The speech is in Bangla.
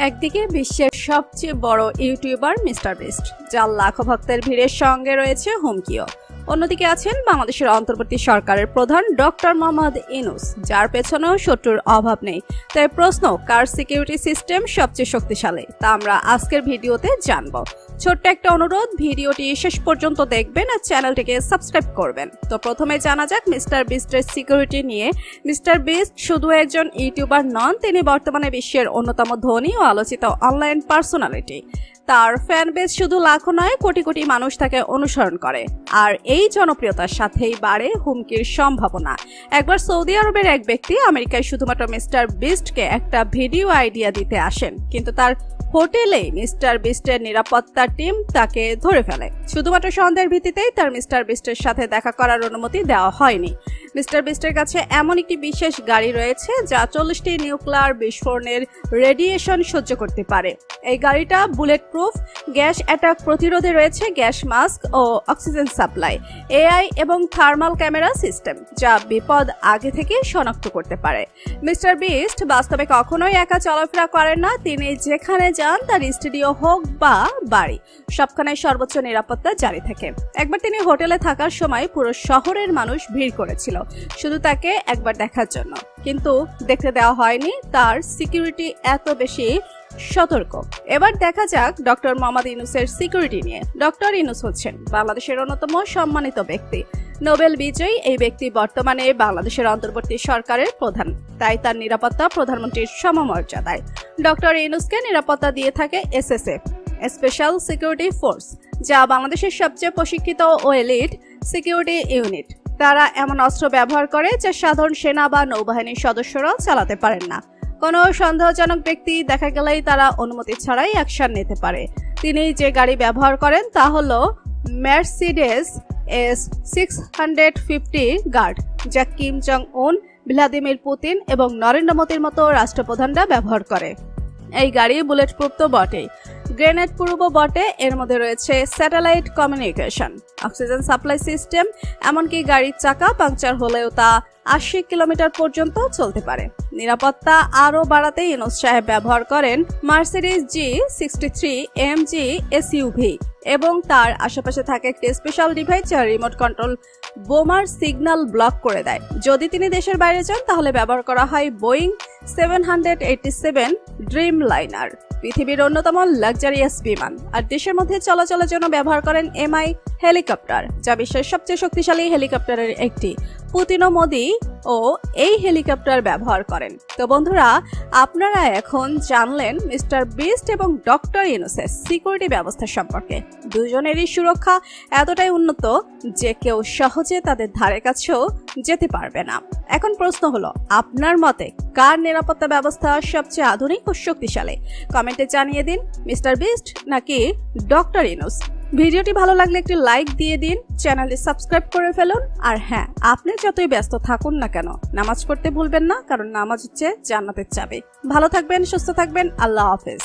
একদিকে বিশ্বের সবচেয়ে বড় ইউটিউবার মিস্টার বিস্ট, যার লাখো ভক্তের ভিড়ের সঙ্গে রয়েছে হুমকিও। অন্যদিকে আছেন বাংলাদেশের অন্তর্বর্তী সরকারের প্রধান ডক্টর মোহাম্মদ ইউনূস, যার পেছনেও শত্রুর অভাব নেই। তাই প্রশ্ন, কার সিকিউরিটি সিস্টেম সবচেয়ে শক্তিশালী, তা আমরা আজকের ভিডিওতে জানব। ছোট্ট একটা অনুরোধ, ভিডিওটি শেষ পর্যন্ত দেখবেন আর চ্যানেলটিকে সাবস্ক্রাইব করবেন। তো প্রথমে জানা যাক মিস্টার বিস্টের সিকিউরিটি নিয়ে। মিস্টার বিস্ট শুধু একজন ইউটিউবার নন, তিনি বর্তমানে বিশ্বের অন্যতম ধনী ও আলোচিত অনলাইন পার্সোনালিটি। তার ফ্যান বেস শুধু লাখো নয়, কোটি কোটি মানুষ তাকে অনুসরণ করে। আর এই জনপ্রিয়তার সাথেই বাড়ে হুমকির সম্ভাবনা। একবার সৌদি আরবের এক ব্যক্তি আমেরিকায় শুধুমাত্র মিস্টার বিস্টকে একটা ভিডিও আইডিয়া দিতে আসেন, কিন্তু তার হোটেলে মিস্টার বিস্টের নিরাপত্তা টিম তাকে ধরে ফেলে। শুধুমাত্র সন্দেহের ভিত্তিতেই তার মিস্টার বিস্টের সাথে দেখা করার অনুমতি দেওয়া হয়নি। মিস্টার বিস্টের কাছে এমন একটি বিশেষ গাড়ি রয়েছে যা 40টি নিউক্লিয়ার বিস্ফোরণের রেডিয়েশন সহ্য করতে পারে। এই গাড়িটা বুলেট প্রুফ, গ্যাস অ্যাটাক প্রতিরোধে রয়েছে গ্যাস মাস্ক ও অক্সিজেন সাপ্লাই, এআই এবং থার্মাল ক্যামেরা সিস্টেম, যা বিপদ আগে থেকে শনাক্ত করতে পারে। মিস্টার বিস্ট বাস্তবে কখনোই একা চলাফেরা করেন না। তিনি যেখানে যান, তার স্টুডিও হোক বা বাড়ি, সবখানে সর্বোচ্চ নিরাপত্তা জারি থাকে। একবার তিনি হোটেলে থাকার সময় পুরো শহরের মানুষ ভিড় করেছিল শুধু তাকে একবার দেখার জন্য, কিন্তু দেখতে দেওয়া হয়নি। তার সিকিউরিটি এত বেশি সতর্ক। এবার দেখা যাক ডক্টর মোহাম্মদ ইউনূসের সিকিউরিটি নিয়ে। ডক্টর ইউনূস হচ্ছেন বাংলাদেশের অন্যতম সম্মানিত ব্যক্তি, নোবেল বিজয়ী। এই ব্যক্তি বর্তমানে বাংলাদেশের অন্তর্বর্তী সরকারের প্রধান, তাই তার নিরাপত্তা প্রধানমন্ত্রীর সমমর্যাদায়। ডক্টর ইউনূসকে নিরাপত্তা দিয়ে থাকে এসএসএফ, স্পেশাল সিকিউরিটি ফোর্স, যা বাংলাদেশের সবচেয়ে প্রশিক্ষিত ও এলিট সিকিউরিটি ইউনিট। তারা এমন অস্ত্র ব্যবহার করে যা সাধারণ সেনা বা নৌবাহিনীর সদস্যরাও চালাতে পারেন না। কোনো সন্দেহজনক ব্যক্তি দেখা গেলেই তারা অনুমতি ছাড়াই অ্যাকশন নিতে পারে। তিনি যে গাড়ি ব্যবহার করেন তা হলো মার্সিডিজ S650 গার্ড, যা কিম জং উন, ভ্লাদিমির পুতিন এবং নরেন্দ্র মোদীর মতো রাষ্ট্রপ্রধানরা ব্যবহার করে। এই গাড়ি বুলেট প্রুফ তো বটেই, গ্রেনেড প্রুফও বটে। এর মধ্যে রয়েছে satellite communication, oxygen supply system, এমনকি গাড়ির চাকা পাংচার হলেও তা 80 কিলোমিটার পর্যন্ত চলতে পারে। নিরাপত্তা আরও বাড়াতে ইউনূস সাহেব ব্যবহার করেন মার্সিডিজ G63 AMG SUV, এবং তার আশেপাশে থাকে একটি স্পেশাল ডিভাইস যা রিমোট কন্ট্রোল বোমার সিগন্যাল ব্লক করে দেয়। যদি তিনি দেশের বাইরে যান, তাহলে ব্যবহার করা হয় বোয়িং 787 ড্রিম লাইনার, পৃথিবীর অন্যতম লাক্সারিয়াস বিমান। আর দেশের মধ্যে চলাচলের জন্য ব্যবহার করেন MI হেলিকপ্টার, যা বিশ্বের সবচেয়ে শক্তিশালী হেলিকপ্টারের একটি। পুতিন ও মোদি ও এই হেলিকপ্টার ব্যবহার করেন। তো বন্ধুরা, আপনারা এখন জানলেন মিস্টার বিস্ট এবং ডক্টর ইউনূসের সিকিউরিটি ব্যবস্থা সম্পর্কে। দুজনেরই সুরক্ষা এতটাই উন্নত যে কেউ সহজে তাদের ধারে কাছেও যেতে পারবে না। এখন প্রশ্ন হলো, আপনার মতে কার নিরাপত্তা ব্যবস্থা সবচেয়ে আধুনিক ও শক্তিশালী? কমেন্টে জানিয়ে দিন, মিস্টার বিস্ট নাকি ডক্টর ইউনূস। ভিডিওটি ভালো লাগলে একটি লাইক দিয়ে দিন, চ্যানেলটি সাবস্ক্রাইব করে ফেলুন। আর হ্যাঁ, আপনি যতই ব্যস্ত থাকুন না কেন, নামাজ পড়তে ভুলবেন না, কারণ নামাজ হচ্ছে জান্নাতের চাবি। ভালো থাকবেন, সুস্থ থাকবেন, আল্লাহ হাফেজ।